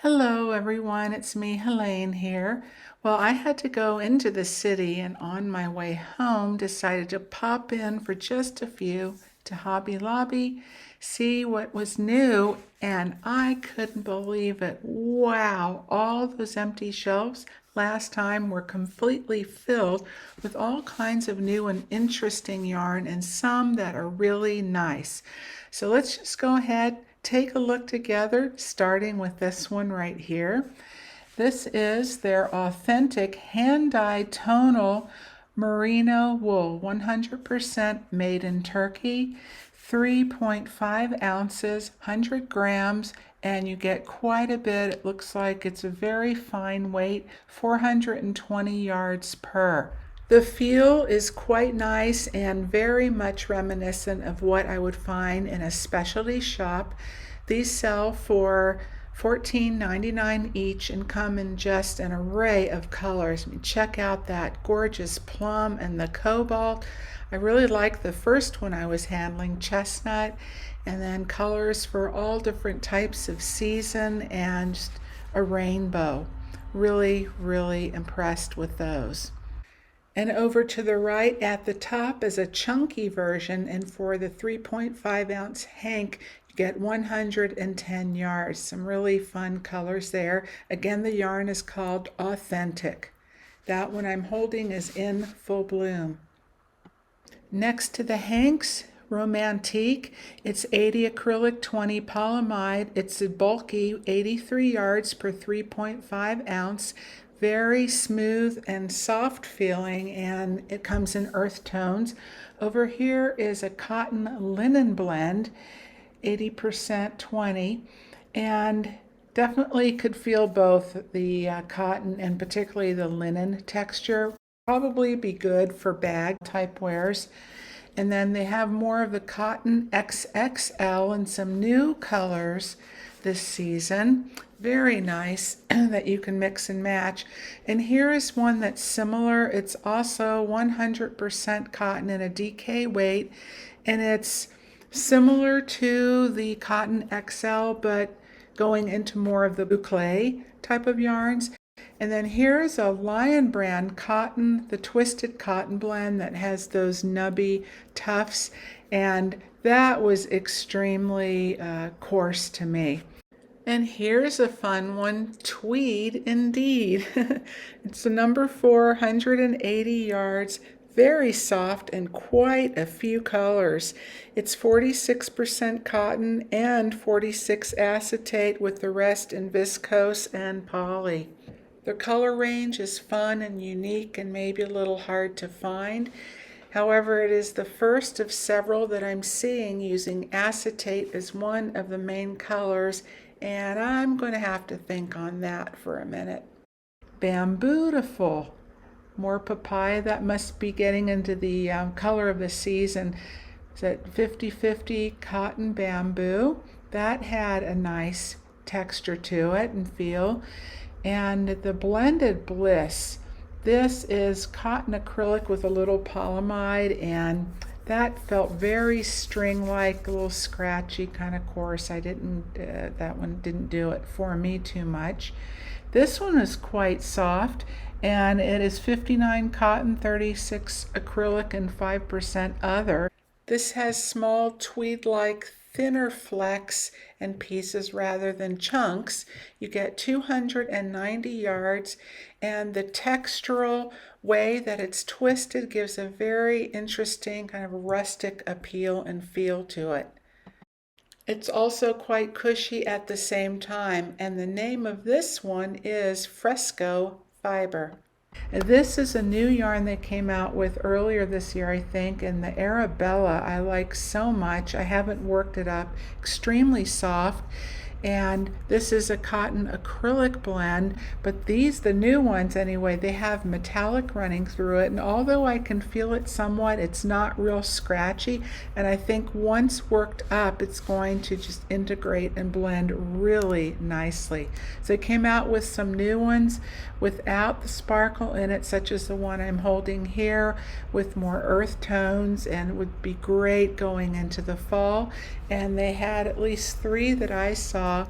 Hello everyone, it's me, Helene here. Well, I had to go into the city and on my way home decided to pop in for just a few to Hobby Lobby, see what was new, and I couldn't believe it. Wow, all those empty shelves last time were completely filled with all kinds of new and interesting yarn and some that are really nice. So let's just go ahead, take a look together, starting with this one right here. This is their authentic hand-dyed tonal merino wool, 100% made in Turkey, 3.5 ounces, 100 grams, and you get quite a bit. It looks like it's a very fine weight, 420 yards per. The feel is quite nice and very much reminiscent of what I would find in a specialty shop. These sell for $14.99 each and come in just an array of colors. I mean, check out that gorgeous plum and the cobalt. I really like the first one I was handling, chestnut, and then colors for all different types of season and just a rainbow. Really, really impressed with those. And over to the right at the top is a chunky version, and for the 3.5 ounce hank, you get 110 yards. Some really fun colors there. Again, the yarn is called Authentic. That one I'm holding is in full bloom. Next to the hanks, Romantique. It's 80 acrylic, 20 polyamide. It's a bulky 83 yards per 3.5 ounce. Very smooth and soft feeling, and it comes in earth tones. Over here is a cotton linen blend, 80% 20, and definitely could feel both the cotton and particularly the linen texture. Probably be good for bag type wears. And then they have more of the cotton XXL and some new colors this season. Very nice that you can mix and match. And here is one that's similar. It's also 100% cotton in a DK weight, and it's similar to the cotton XL, but going into more of the boucle type of yarns. And then here's a Lion brand cotton, the twisted cotton blend that has those nubby tufts, and that was extremely coarse to me. And here's a fun one, Tweed indeed. It's a number 480 yards, very soft and quite a few colors. It's 46% cotton and 46 acetate with the rest in viscose and poly. The color range is fun and unique and maybe a little hard to find. However, it is the first of several that I'm seeing using acetate as one of the main colors, and I'm going to have to think on that for a minute. Bambootiful. More papaya. That must be getting into the color of the season. It's at 50-50 cotton bamboo. That had a nice texture to it and feel. And the blended Bliss. This is cotton acrylic with a little polyamide, and that felt very string-like, a little scratchy, kind of coarse. That one didn't do it for me too much. This one is quite soft, and it is 59 cotton, 36 acrylic, and 5% other. This has small tweed-like thinner flecks and pieces rather than chunks. You get 290 yards, and the textural way that it's twisted gives a very interesting kind of rustic appeal and feel to it. It's also quite cushy at the same time, and the name of this one is Fresco Fiber. This is a new yarn they came out with earlier this year, I think, and the Arabella I like so much. I haven't worked it up. Extremely soft. And this is a cotton acrylic blend, but these, the new ones anyway, they have metallic running through it, and although I can feel it somewhat, it's not real scratchy, and I think once worked up it's going to just integrate and blend really nicely. So they came out with some new ones without the sparkle in it, such as the one I'm holding here, with more earth tones, and would be great going into the fall. And they had at least 3 that I saw saw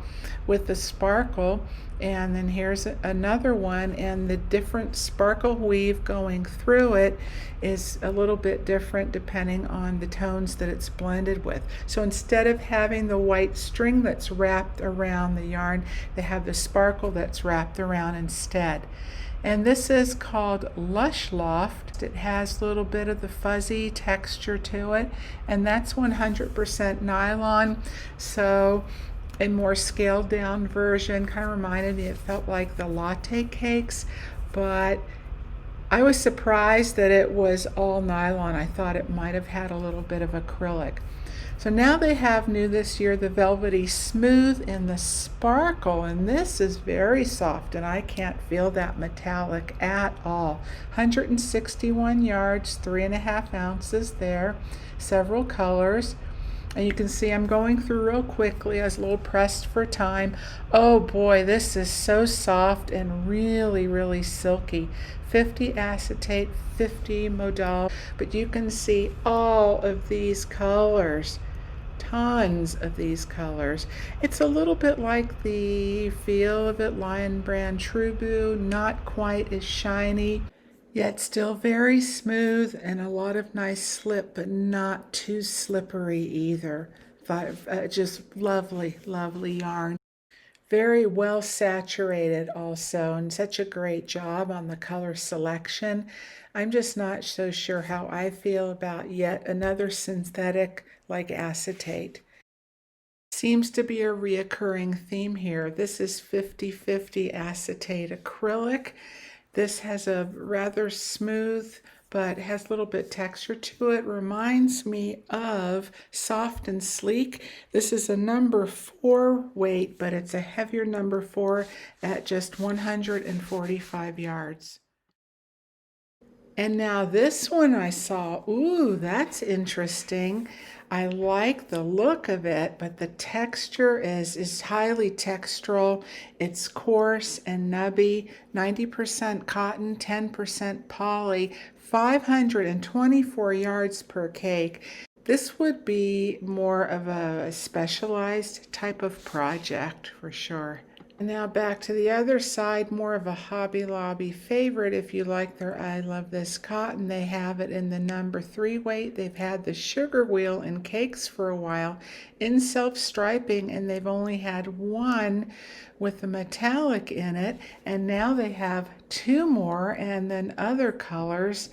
with the sparkle. And then here's another one, and the different sparkle weave going through it is a little bit different depending on the tones that it's blended with. So instead of having the white string that's wrapped around the yarn, they have the sparkle that's wrapped around instead. And this is called Lush Loft. It has a little bit of the fuzzy texture to it, and that's 100% nylon. So a more scaled down version kind of reminded me, it felt like the latte cakes, but I was surprised that it was all nylon. I thought it might have had a little bit of acrylic. So now they have new this year the Velvety Smooth and the Sparkle, and this is very soft, and I can't feel that metallic at all. 161 yards, 3.5 ounces there, several colors. And you can see I'm going through real quickly. I was a little pressed for time. Oh boy, this is so soft and really, really silky. 50 acetate, 50 modal, but you can see all of these colors. Tons of these colors. It's a little bit like the feel of it, Lion Brand Trubu, not quite as shiny, yet still very smooth and a lot of nice slip, but not too slippery either. Just lovely, lovely yarn. Very well saturated also, and such a great job on the color selection. I'm just not so sure how I feel about yet another synthetic like acetate. Seems to be a reoccurring theme here. This is 50/50 acetate acrylic. This has a rather smooth but has a little bit texture to it. Reminds me of Soft and Sleek. This is a number 4 weight, but it's a heavier number 4 at just 145 yards. And now this one I saw, ooh, that's interesting. I like the look of it, but the texture is highly textural. It's coarse and nubby, 90% cotton, 10% poly, 524 yards per cake. This would be more of a specialized type of project for sure. And now back to the other side, more of a Hobby Lobby favorite. If you like their I Love This Cotton, they have it in the number 3 weight. They've had the sugar wheel in cakes for a while in self-striping, and they've only had one with the metallic in it. And now they have 2 more and then other colors.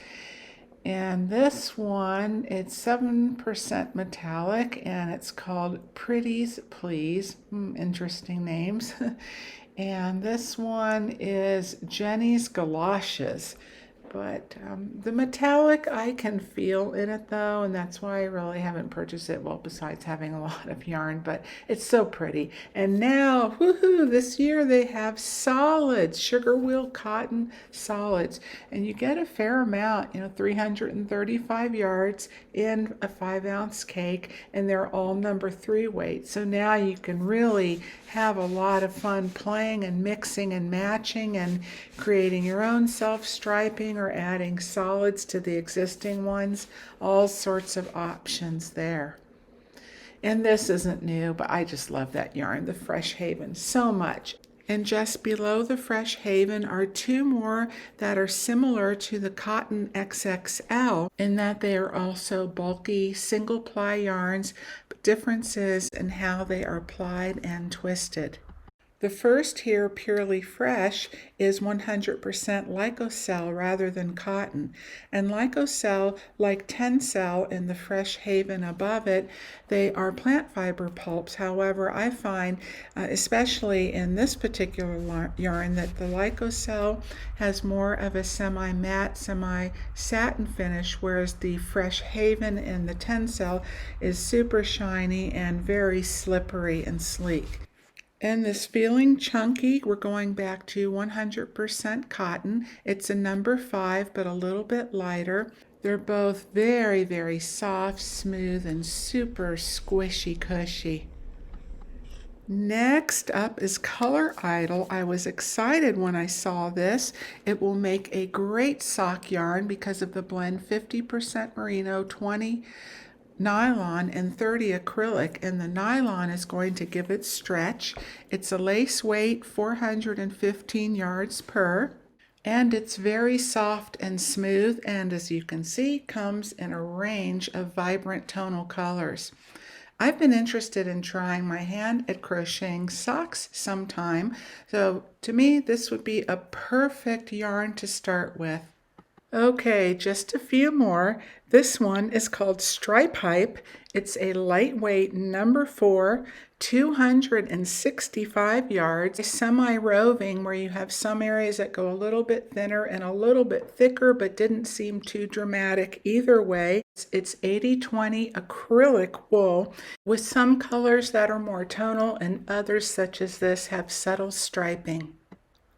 And this one, it's 7% metallic, and it's called Pretties Please. Interesting names. And this one is Jenny's Galoshes. But the metallic I can feel in it though, and that's why I really haven't purchased it, well, besides having a lot of yarn, but it's so pretty. And now, woohoo, this year they have solids, sugar wheel cotton solids, and you get a fair amount, 335 yards in a 5-ounce cake, and they're all number 3 weight. So now you can really have a lot of fun playing and mixing and matching and creating your own self-striping or adding solids to the existing ones. All sorts of options there. And this isn't new, but I just love that yarn, the Fresh Haven, so much. And just below the Fresh Haven are 2 more that are similar to the Cotton XXL in that they are also bulky single ply yarns, but differences in how they are plied and twisted. The first here, Purely Fresh, is 100% Lyocell rather than cotton. And Lyocell, like Tencel in the Fresh Haven above it, they are plant fiber pulps. However, I find, especially in this particular yarn, that the Lyocell has more of a semi-matte, semi-satin finish, whereas the Fresh Haven and the Tencel is super shiny and very slippery and sleek. And this feeling chunky, we're going back to 100% cotton. It's a number 5, but a little bit lighter. They're both very, very soft, smooth, and super squishy, cushy. Next up is Color Idol. I was excited when I saw this. It will make a great sock yarn because of the blend 50% merino, 20 nylon and 30 acrylic, and the nylon is going to give it stretch. It's a lace weight 415 yards per, and it's very soft and smooth, and as you can see, comes in a range of vibrant tonal colors. I've been interested in trying my hand at crocheting socks sometime, so to me this would be a perfect yarn to start with. Okay, just a few more. This one is called Stripe Hype. It's a lightweight number 4, 265 yards, semi-roving, where you have some areas that go a little bit thinner and a little bit thicker, but didn't seem too dramatic either way. It's 80/20 acrylic wool with some colors that are more tonal and others, such as this, have subtle striping.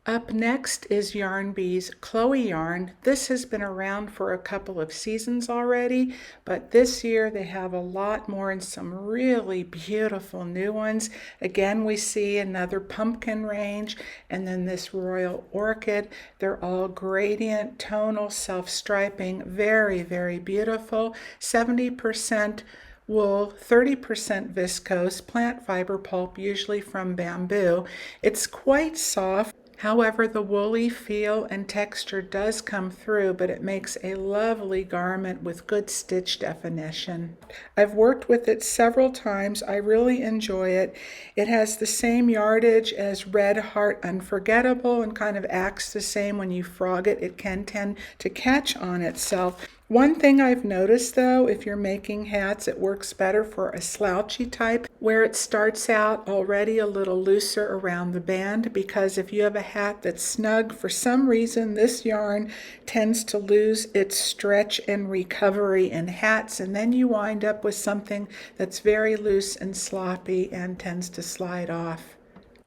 Up next is Yarnbees Chloe yarn. This has been around for a couple of seasons already, but this year they have a lot more and some really beautiful new ones. Again, we see another pumpkin range and then this royal orchid. They're all gradient, tonal, self-striping, very, very beautiful. 70% wool, 30% viscose, plant fiber pulp, usually from bamboo. It's quite soft. However, the woolly feel and texture does come through, but it makes a lovely garment with good stitch definition. I've worked with it several times. I really enjoy it. It has the same yardage as Red Heart Unforgettable and kind of acts the same when you frog it. It can tend to catch on itself. One thing I've noticed though, if you're making hats, it works better for a slouchy type where it starts out already a little looser around the band, because if you have a hat that's snug, for some reason this yarn tends to lose its stretch and recovery in hats, and then you wind up with something that's very loose and sloppy and tends to slide off.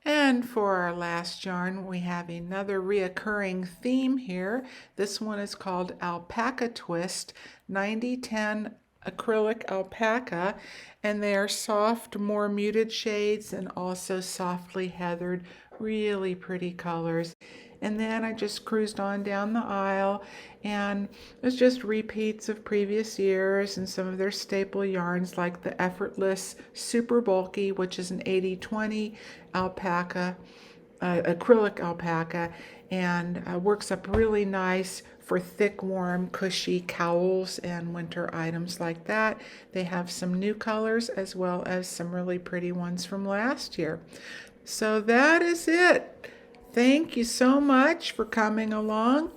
And for our last yarn, we have another reoccurring theme here. This one is called Alpaca Twist, 90/10 acrylic alpaca, and they are soft, more muted shades and also softly heathered, really pretty colors. And then I just cruised on down the aisle, and it's just repeats of previous years and some of their staple yarns like the Effortless Super Bulky, which is an 80/20 alpaca, acrylic alpaca, and works up really nice for thick, warm, cushy cowls and winter items like that. They have some new colors as well as some really pretty ones from last year. So that is it. Thank you so much for coming along.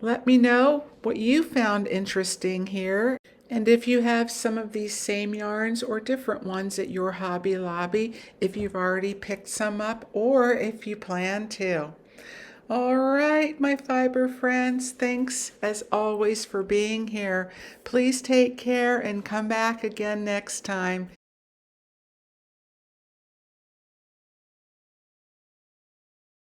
Let me know what you found interesting here, and if you have some of these same yarns or different ones at your Hobby Lobby, if you've already picked some up or if you plan to. All right, my fiber friends, thanks as always for being here. Please take care and come back again next time.